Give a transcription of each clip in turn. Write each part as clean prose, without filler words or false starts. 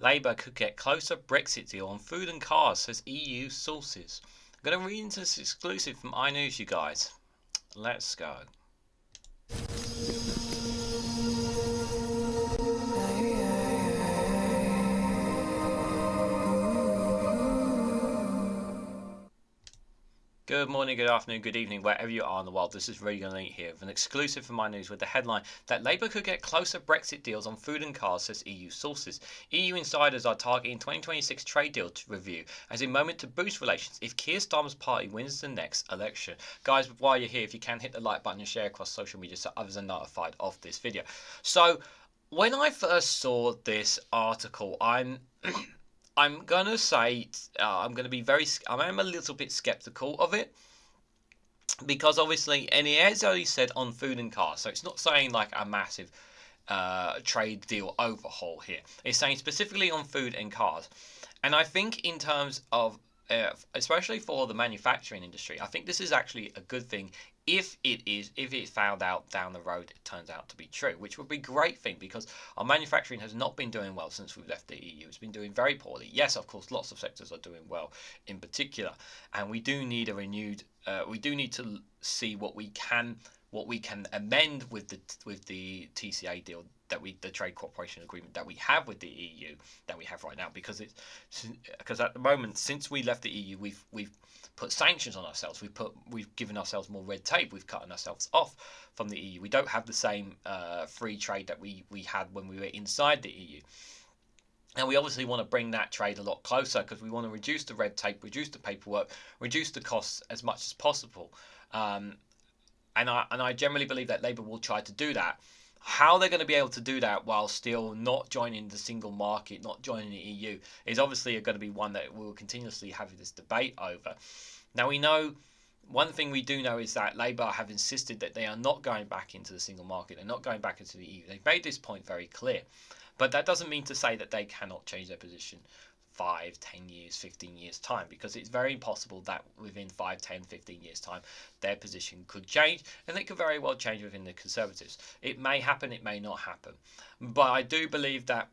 Labour could get closer Brexit deal on food and cars, says EU sources. I'm going to read into this exclusive from iNews, you guys. Let's go. Good morning, good afternoon, good evening, wherever you are in the world. This is Reganelite here with an exclusive from iNews with the headline that Labour could get closer Brexit deals on food and cars, says EU sources. EU insiders are targeting 2026 trade deal review as a moment to boost relations if Keir Starmer's party wins the next election. Guys, while you're here, if you can hit the like button and share across social media so others are notified of this video. So, when I first saw this article, I'm gonna say I'm gonna be I'm a little bit skeptical of it because obviously, and he has only said on food and cars, so it's not saying like a massive trade deal overhaul here. It's saying specifically on food and cars, and I think in terms of especially for the manufacturing industry, I think this is actually a good thing if it's found out down the road it turns out to be true, which would be a great thing because our manufacturing has not been doing well since we've left the EU. It's been doing very poorly. Yes, of course, lots of sectors are doing well in particular, and we do need a renewed. We do need to see what we can amend with the TCA deal the trade cooperation agreement that we have with the EU that we have right now, because at the moment, since we left the EU, we've put sanctions on ourselves. We've given ourselves more red tape. We've cut ourselves off from the EU. We don't have the same free trade that we had when we were inside the EU. And we obviously want to bring that trade a lot closer because we want to reduce the red tape, reduce the paperwork, reduce the costs as much as possible. And I generally believe that Labour will try to do that. How they're going to be able to do that while still not joining the single market, not joining the EU, is obviously going to be one that we will continuously have this debate over. Now, we know one thing we do know is that Labour have insisted that they are not going back into the single market. They're not going back into the EU. They've made this point very clear. But that doesn't mean to say that they cannot change their position 5, 10 years, 15 years time, because it's very possible that within 5, 10, 15 years time their position could change, and it could very well change within the Conservatives. It may happen, it may not happen, but I do believe that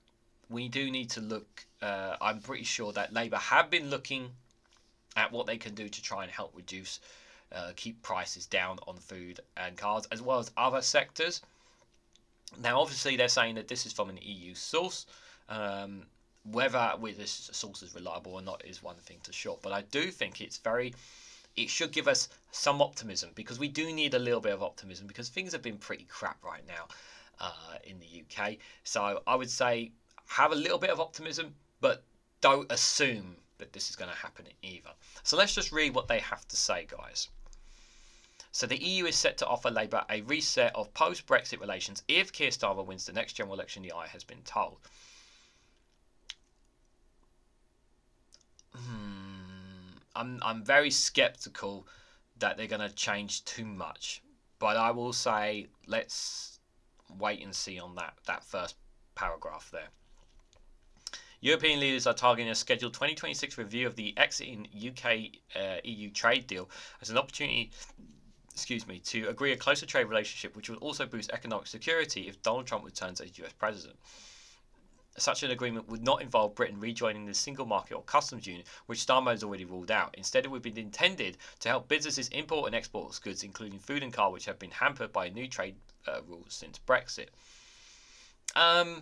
we do need to look. I'm pretty sure that Labour have been looking at what they can do to try and help reduce, keep prices down on food and cars as well as other sectors. Now, obviously, they're saying that this is from an EU source. Whether this source is reliable or not is one thing to sure, but I do think it should give us some optimism, because we do need a little bit of optimism because things have been pretty crap right now in the UK. So I would say have a little bit of optimism, but don't assume that this is going to happen either. So let's just read what they have to say, guys. So the EU is set to offer Labour a reset of post-Brexit relations if Keir Starmer wins the next general election, the eye has been told. I'm very skeptical that they're going to change too much, but I will say let's wait and see on that first paragraph there. European leaders are targeting a scheduled 2026 review of the exiting UK EU trade deal as an opportunity to agree a closer trade relationship, which will also boost economic security if Donald Trump returns as US president. Such an agreement would not involve Britain rejoining the single market or customs union, which Starmer has already ruled out. Instead, it would be intended to help businesses import and export goods, including food and car, which have been hampered by new trade rules since Brexit. I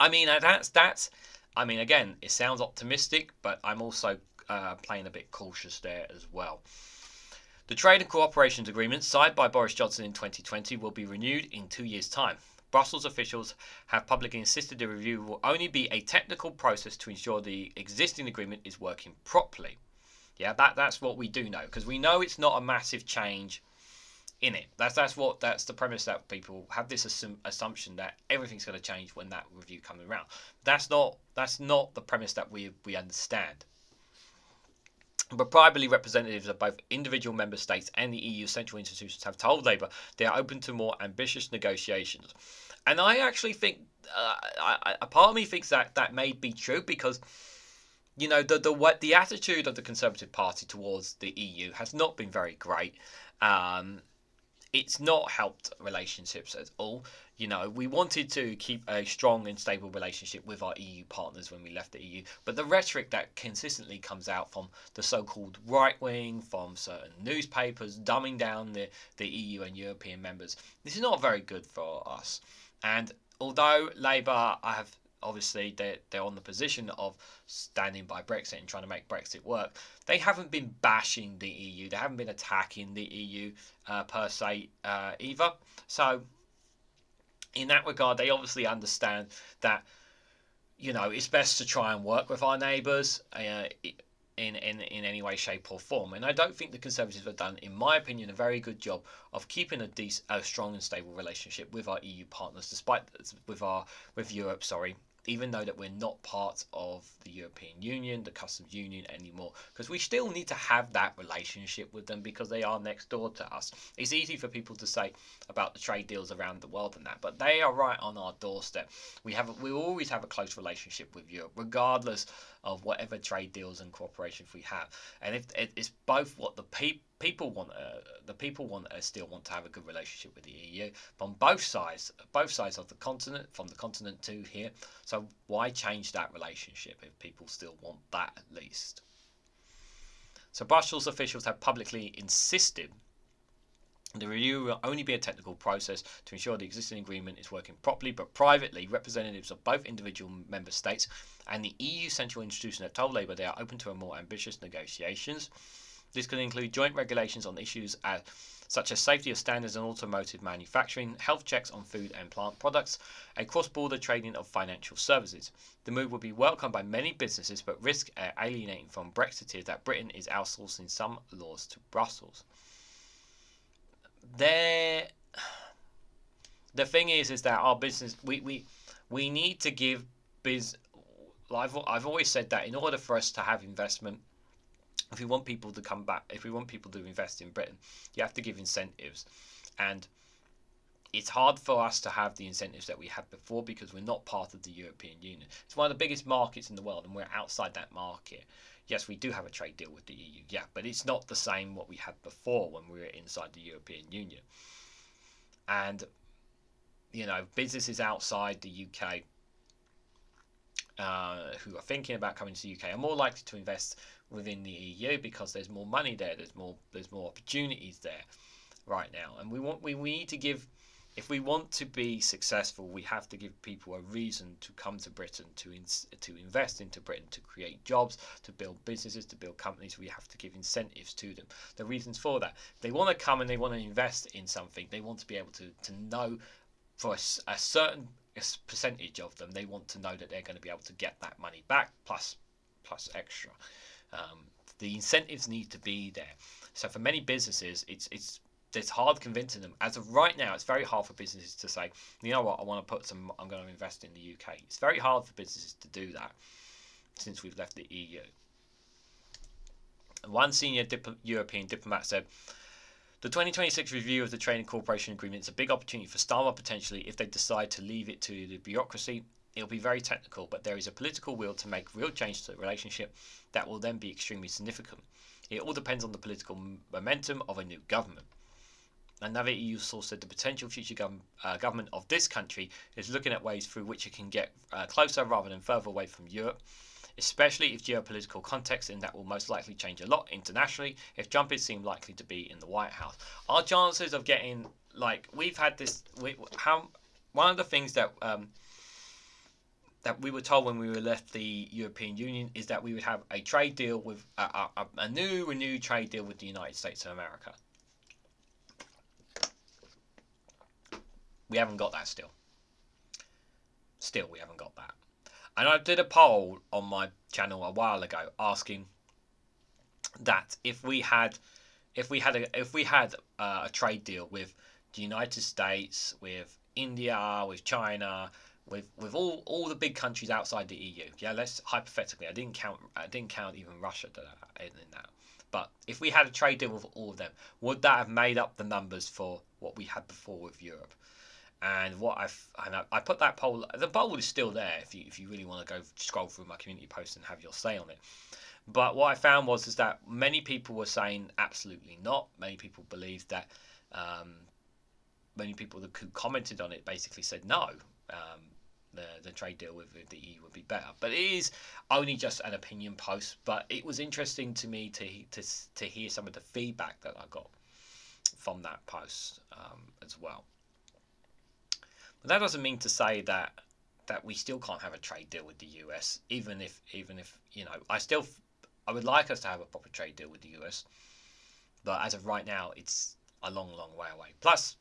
mean, again, it sounds optimistic, but I'm also playing a bit cautious there as well. The trade and cooperation agreement signed by Boris Johnson in 2020 will be renewed in 2 years' time. Brussels officials have publicly insisted the review will only be a technical process to ensure the existing agreement is working properly. Yeah, that's what we do know, because we know it's not a massive change in it. That's the premise, that people have this assumption that everything's going to change when that review comes around. That's not the premise that we understand. But privately, representatives of both individual member states and the EU central institutions have told Labour they are open to more ambitious negotiations. And I actually think, a part of me thinks that may be true, because, you know, the attitude of the Conservative Party towards the EU has not been very great. it's not helped relationships at all. We wanted to keep a strong and stable relationship with our EU partners when we left the EU, but the rhetoric that consistently comes out from the so-called right wing, from certain newspapers, dumbing down the EU and European members, this is not very good for us. And although Labour, I have obviously they're on the position of standing by Brexit and trying to make Brexit work, they haven't been bashing the EU. They haven't been attacking the EU per se either. So in that regard, they obviously understand that it's best to try and work with our neighbours in any way, shape, or form. And I don't think the Conservatives have done, in my opinion, a very good job of keeping a strong and stable relationship with our EU partners, despite with Europe. Sorry. Even though that we're not part of the European Union, the customs union anymore, because we still need to have that relationship with them because they are next door to us. It's easy for people to say about the trade deals around the world and that, but they are right on our doorstep. We always have a close relationship with Europe, regardless of whatever trade deals and cooperations we have. And if it's both what the people want, still want to have a good relationship with the EU from both sides of the continent, from the continent to here. So why change that relationship if people still want that at least? So Brussels officials have publicly insisted the review will only be a technical process to ensure the existing agreement is working properly, but privately, representatives of both individual member states and the EU central institution have told Labour they are open to a more ambitious negotiations. This could include joint regulations on issues such as safety of standards in automotive manufacturing, health checks on food and plant products, and cross-border trading of financial services. The move will be welcomed by many businesses, but risk alienating from Brexiteers that Britain is outsourcing some laws to Brussels. The thing is that our business, we need to give I've always said that in order for us to have investment, if we want people to come back, if we want people to invest in Britain, you have to give incentives. And it's hard for us to have the incentives that we had before because we're not part of the European Union. It's one of the biggest markets in the world and we're outside that market. Yes, we do have a trade deal with the EU, yeah, but it's not the same what we had before when we were inside the European Union. And, businesses outside the UK who are thinking about coming to the UK are more likely to invest within the EU because there's more money there, there's more opportunities there right now, and we need to give. If we want to be successful, we have to give people a reason to come to Britain, to invest into Britain, to create jobs, to build businesses, to build companies. We have to give incentives to them. The reasons for that: they want to come and they want to invest in something. They want to be able to know for a certain percentage of them, they want to know that they're going to be able to get that money back plus extra. The incentives need to be there. So for many businesses, it's hard convincing them. As of right now, it's very hard for businesses to say, you know what, I'm going to invest in the UK. It's very hard for businesses to do that since we've left the EU. One senior European diplomat said, the 2026 review of the Trade and Cooperation Agreement is a big opportunity for Starmer potentially if they decide to leave it to the bureaucracy. It'll be very technical, but there is a political will to make real change to the relationship that will then be extremely significant. It all depends on the political momentum of a new government. Another EU source said the potential future government of this country is looking at ways through which it can get closer rather than further away from Europe, especially if geopolitical context in that will most likely change a lot internationally if Trump is seen likely to be in the White House. Our chances of getting, we've had this, one of the things that we were told when we were left the European Union is that we would have a trade deal with a new renewed trade deal with the United States of America. We haven't got that still. Still, we haven't got that. And I did a poll on my channel a while ago asking that if we had a trade deal with the United States, with India, with China, with all the big countries outside the EU. Yeah, let's hypothetically. I didn't count even Russia in that. But if we had a trade deal with all of them, would that have made up the numbers for what we had before with Europe? And I put that poll. The poll is still there if you really want to go scroll through my community post and have your say on it. But what I found was that many people were saying absolutely not. Many people believed that many people who commented on it basically said no. Um, the trade deal with the EU would be better, but it is only just an opinion post. But it was interesting to me to hear some of the feedback that I got from that post as well. But that doesn't mean to say that we still can't have a trade deal with the US, even if I would like us to have a proper trade deal with the US, but as of right now, it's a long way away. Plus,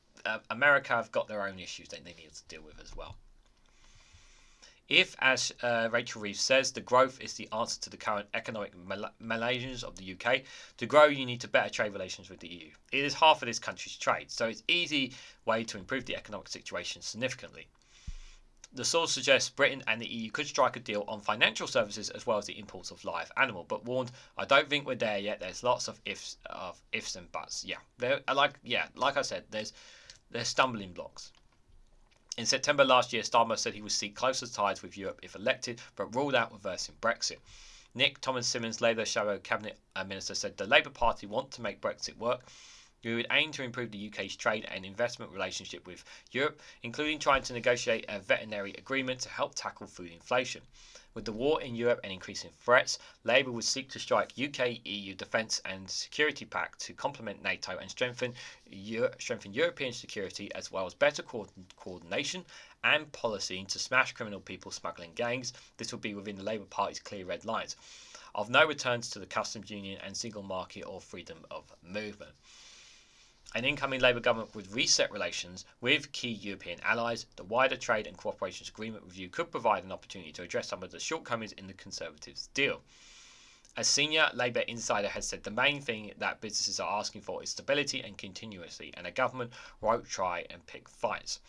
America have got their own issues that they need to deal with as well. If, as Rachel Reeves says, the growth is the answer to the current economic malaise of the UK, to grow you need to better trade relations with the EU. It is half of this country's trade, so it's an easy way to improve the economic situation significantly. The source suggests Britain and the EU could strike a deal on financial services as well as the imports of live animal, but warned, I don't think we're there yet. There's lots of ifs and buts. Like I said, there's stumbling blocks. In September last year, Starmer said he would seek closer ties with Europe if elected, but ruled out reversing Brexit. Nick Thomas-Symonds, Labour Shadow Cabinet Minister, said the Labour Party want to make Brexit work. We would aim to improve the UK's trade and investment relationship with Europe, including trying to negotiate a veterinary agreement to help tackle food inflation. With the war in Europe and increasing threats, Labour would seek to strike UK-EU defence and security pact to complement NATO and strengthen European security, as well as better coordination and policy to smash criminal people smuggling gangs. This would be within the Labour Party's clear red lines of no returns to the customs union and single market or freedom of movement. An incoming Labour government would reset relations with key European allies. The wider trade and cooperation agreement review could provide an opportunity to address some of the shortcomings in the Conservatives' deal. A senior Labour insider has said the main thing that businesses are asking for is stability and continuity, and a government won't try and pick fights.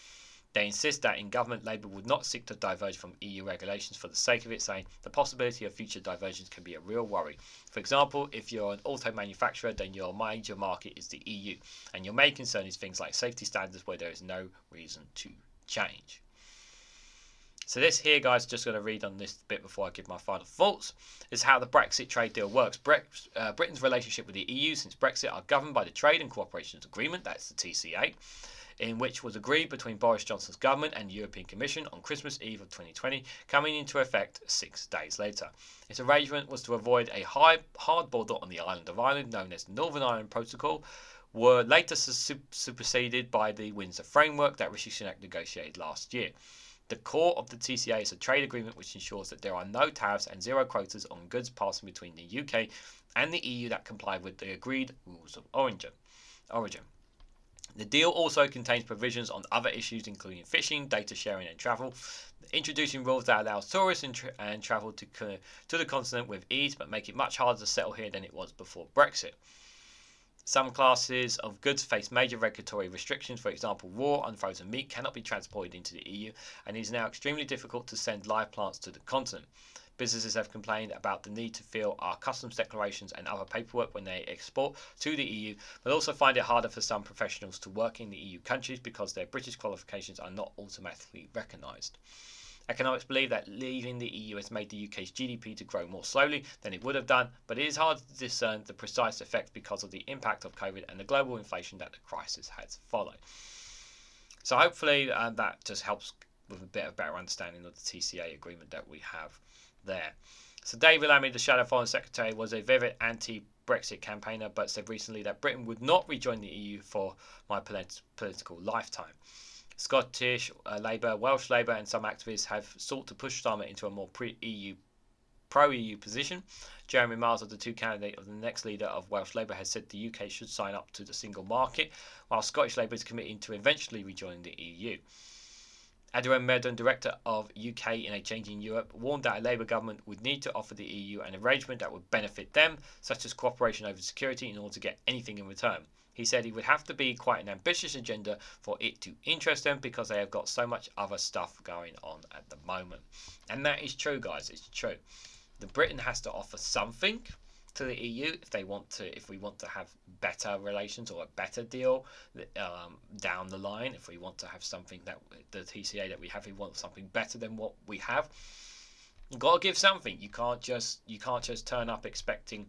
They insist that in government, Labour would not seek to diverge from EU regulations for the sake of it, saying the possibility of future divergence can be a real worry. For example, if you're an auto manufacturer, then your major market is the EU, and your main concern is things like safety standards where there is no reason to change. So this here, guys, just going to read on this bit before I give my final thoughts, is how the Brexit trade deal works. Britain's relationship with the EU since Brexit are governed by the Trade and Cooperation Agreement, that's the TCA, in which was agreed between Boris Johnson's government and the European Commission on Christmas Eve of 2020, coming into effect 6 days later. Its arrangement was to avoid a hard border on the island of Ireland, known as the Northern Ireland Protocol, were later superseded by the Windsor Framework that Rishi Sunak negotiated last year. The core of the TCA is a trade agreement which ensures that there are no tariffs and zero quotas on goods passing between the UK and the EU that comply with the agreed rules of origin. The deal also contains provisions on other issues including fishing, data sharing and travel, introducing rules that allow tourists and travel to the continent with ease but make it much harder to settle here than it was before Brexit. Some classes of goods face major regulatory restrictions. For example, raw unfrozen meat cannot be transported into the EU, and it is now extremely difficult to send live plants to the continent. Businesses have complained about the need to fill our customs declarations and other paperwork when they export to the EU, but also find it harder for some professionals to work in the EU countries because their British qualifications are not automatically recognised. Economics believe that leaving the EU has made the UK's GDP to grow more slowly than it would have done, but it is hard to discern the precise effect because of the impact of COVID and the global inflation that the crisis has followed. So hopefully that just helps with a bit of better understanding of the TCA agreement that we have there. So David Lammy, the Shadow Foreign Secretary, was a vivid anti-Brexit campaigner, but said recently that Britain would not rejoin the EU for my political lifetime. Scottish Labour, Welsh Labour and some activists have sought to push Starmer into a more pro-EU position. Jeremy Miles, of the two candidates of the next leader of Welsh Labour, has said the UK should sign up to the single market, while Scottish Labour is committing to eventually rejoining the EU. Adrian Meddon, director of UK in a Changing Europe, warned that a Labour government would need to offer the EU an arrangement that would benefit them, such as cooperation over security, in order to get anything in return. He said it would have to be quite an ambitious agenda for it to interest them because they have got so much other stuff going on at the moment. And that is true, guys. It's true. The Britain has to offer something to the EU if we want to have better relations or a better deal down the line. If we want to have something that the TCA that we have, we want something better than what we have. You've got to give something. You can't just turn up expecting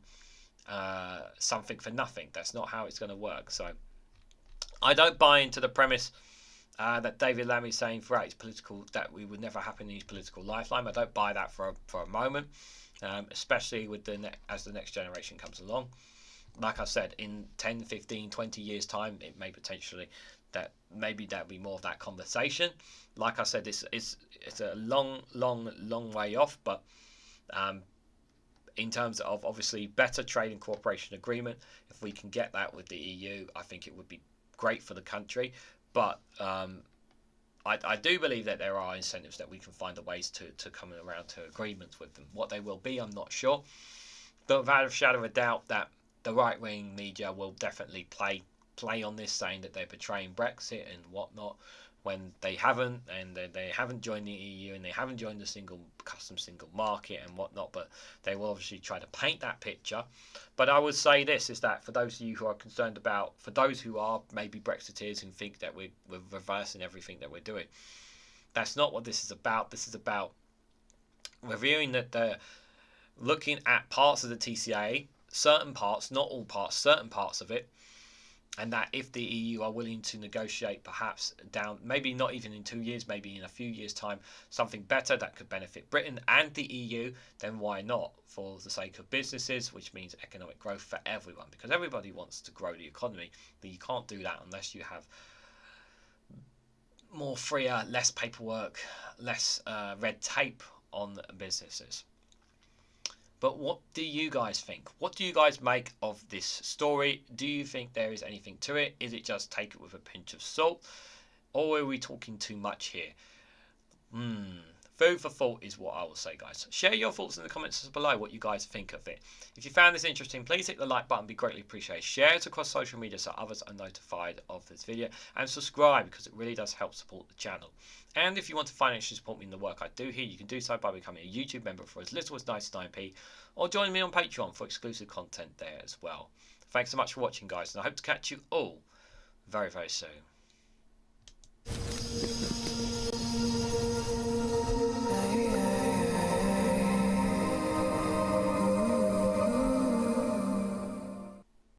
something for nothing. That's not how it's going to work. So I don't buy into the premise That David Lammy saying throughout his political that we would never happen in his political lifeline. I don't buy that for a moment, especially with as the next generation comes along. Like I said, in 10, 15, 20 years time, it may potentially that maybe there'll be more of that conversation. Like I said, it's a long way off, but in terms of obviously better trade and cooperation agreement, if we can get that with the EU, I think it would be great for the country. But I do believe that there are incentives that we can find the ways to come around to agreements with them. What they will be, I'm not sure. But without a shadow of a doubt, that the right wing media will definitely play on this, saying that they're betraying Brexit and whatnot, when they haven't, and they haven't joined the EU, and they haven't joined the single market and whatnot. But they will obviously try to paint that picture. But I would say this is that for those of you who are concerned about, for those who are maybe Brexiteers and think that we're reversing everything that we're doing, that's not what this is about. This is about reviewing that they're looking at parts of the TCA, certain parts, not all parts, certain parts of it, and that if the EU are willing to negotiate perhaps down, maybe not even in 2 years, maybe in a few years' time, something better that could benefit Britain and the EU, then why not? For the sake of businesses, which means economic growth for everyone, because everybody wants to grow the economy, but you can't do that unless you have more freer, less paperwork, less red tape on businesses. But what do you guys think? What do you guys make of this story? Do you think there is anything to it? Is it just take it with a pinch of salt? Or are we talking too much here? Food for thought is what I will say, guys. Share your thoughts in the comments below, what you guys think of it. If you found this interesting, please hit the like button, be greatly appreciated. Share it across social media so others are notified of this video. And subscribe, because it really does help support the channel. And if you want to financially support me in the work I do here, you can do so by becoming a YouTube member for as little as 99p, or join me on Patreon for exclusive content there as well. Thanks so much for watching, guys, and I hope to catch you all very, very soon.